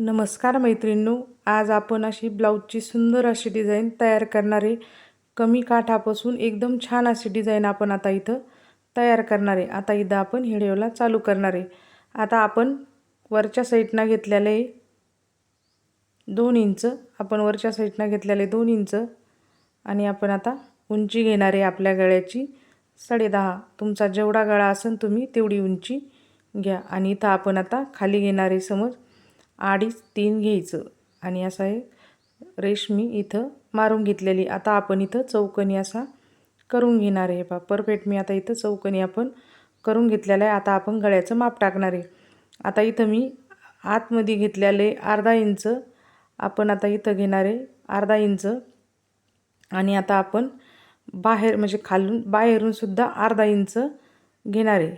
नमस्कार मैत्रिणींनो, आज आपण अशी ब्लाऊजची सुंदर अशी डिझाईन तयार करणार आहे। कमी काठापासून एकदम छान अशी डिझाईन आपण आता इथं तयार करणार आहे। आता इथं आपण व्हिडिओला चालू करणार आहे। आता आपण वरच्या साईडनं घेतलेले 2 इंच, आपण वरच्या साईडनं घेतलेले 2 इंच आणि आपण आता उंची घेणार आहे आपल्या गळ्याची 10.5। तुमचा जेवढा गळा असेल तुम्ही तेवढी उंची घ्या आणि इथं आपण आता खाली घेणार आहे समज 2.5-3 घ्यायचं आणि असं आहे रेशमी इथं मारून घेतलेली। आता आपण इथं चौकोनी असा करून घेणार आहे। पहा परफेक्ट मी आता इथं चौकोनी आपण करून घेतलेला आहे। आता आपण गळ्याचं माप टाकणार आहे। आता इथं मी आतमध्ये घेतलेले अर्धा इंच आपण आता इथं घेणार आहे अर्धा इंच आणि आता आपण बाहेर म्हणजे खालून बाहेरून सुद्धा अर्धा इंच घेणार आहे।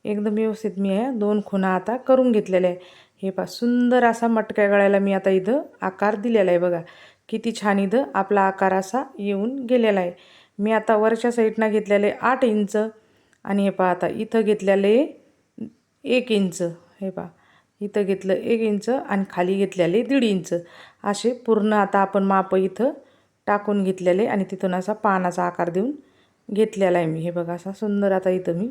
एकदम व्यवस्थित मी ह्या 2 खुणा आता करून घेतलेल्या आहे। हे पहा सुंदर असा मटक्या गळ्याला मी आता इथं आकार दिलेला आहे। बघा किती छान इथं आपला आकार असा येऊन गेलेला आहे। मी आता वरच्या साईडनं घेतलेले 8 इंच आणि हे पहा आता इथं घेतलेले 1 इंच, हे पहा इथं घेतलं 1 इंच आणि खाली घेतलेले 1.5 इंच असे पूर्ण आता आपण माप इथं टाकून घेतलेले आणि तिथून असा पानाचा आकार देऊन घेतलेला आहे मी। हे बघा असा सुंदर आता इथं मी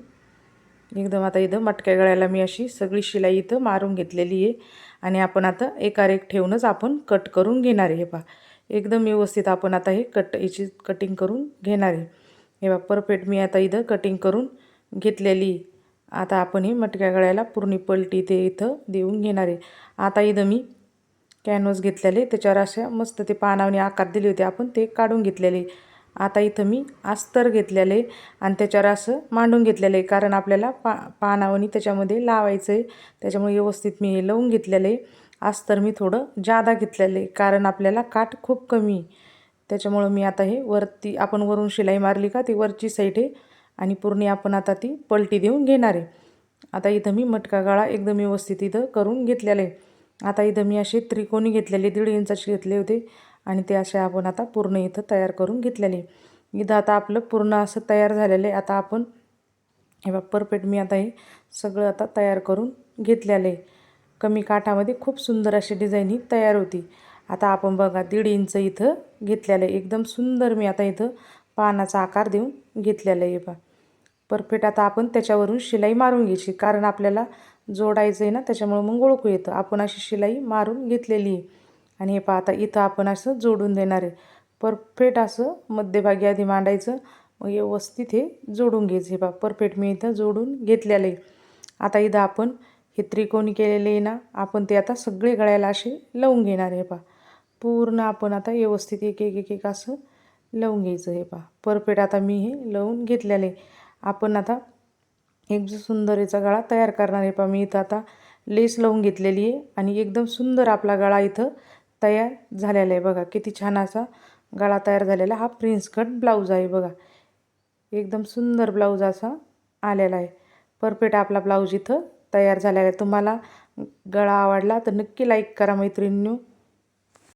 एकदम आता इथं मटक्या गळ्याला मी अशी सगळी शिलाई इथं मारून घेतलेली आहे आणि आपण आता एकावर एक ठेवूनच आपण कट करून घेणार आहे। हे पहा एकदम व्यवस्थित आपण आता हे याची कटिंग करून घेणार आहे। हे पहा परफेक्ट मी आता इथं कटिंग करून घेतलेली। आता आपण ही मटक्या गळ्याला पूर्ण पलटी ते इथं देऊन घेणार आहे। आता इथं मी कॅनव्हास घेतलेले त्याच्यावर अशा मस्त ते पानावने आकार दिले होते आपण ते काढून घेतलेले। आता इथं मी अस्तर घेतलेले आणि त्याच्यावर असं मांडून घेतलेले कारण आपल्याला पानावनी त्याच्यामध्ये लावायचं आहे, त्याच्यामुळे व्यवस्थित मी हे लावून घेतलेले। अस्तर मी थोडं जादा घेतलेले कारण आपल्याला काठ खूप कमी, त्याच्यामुळं मी आता हे वरती आपण वरून शिलाई मारली का ती वरची साईड आहे आणि पूर्ण आपण आता ती पलटी देऊन घेणार आहे। आता इथं मी मटका गळा एकदम व्यवस्थित इथं करून घेतलेला आहे। आता इथं मी असे त्रिकोणी घेतलेले 1.5 इंचाचे घेतले होते आणि ते असे आपण आता पूर्ण इथं तयार करून घेतलेले। इथं आता आपलं पूर्ण असं तयार झालेलं आहे। आता आपण हे बघा परफेक्ट मी आता हे सगळं आता तयार करून घेतलेलं आहे। कमी काठामध्ये खूप सुंदर अशी डिझाईन ही तयार होती। आता आपण बघा 1.5 इंच इथं घेतलेलं आहे। एकदम सुंदर मी आता इथं पानाचा आकार देऊन घेतलेला आहे। पहा परफेक्ट आता आपण त्याच्यावरून शिलाई मारून घ्यायची कारण आपल्याला जोडायचं आहे ना, त्याच्यामुळे मग ओळखू येतं। आपण अशी शिलाई मारून घेतलेली आहे आणि हे पहा आता इथं आपण असं जोडून देणार आहे। परफेक्ट असं मध्यभागी आधी मांडायचं, मग व्यवस्थित हे जोडून घ्यायचं। हे पहा परफेक्ट मी इथं जोडून घेतलेलं आहे। आता इथं आपण हे त्रिकोणी केलेले आहे ना, आपण ते आता सगळे गळ्याला असे लावून घेणार आहे। पहा पूर्ण आपण आता व्यवस्थित एक एक एक एक असं लावून घ्यायचं। हे पहा परफेक्ट आता मी हे लावून घेतलेलं आहे। आपण आता एक जो सुंदर याचा गळा तयार करणार आहे। पहा मी इथं आता लेस लावून घेतलेली आहे आणि एकदम सुंदर आपला गळा इथं तयार झालेला आहे। बघा किती छान असा गळा तयार झालेला। हा प्रिन्स कट ब्लाऊज आहे। बघा एकदम सुंदर ब्लाऊज असा आलेला आहे। परफेक्ट आपला ब्लाऊज इथं तयार झालेला आहे। तुम्हाला गळा आवडला तर नक्की लाईक करा मैत्रिणींनो।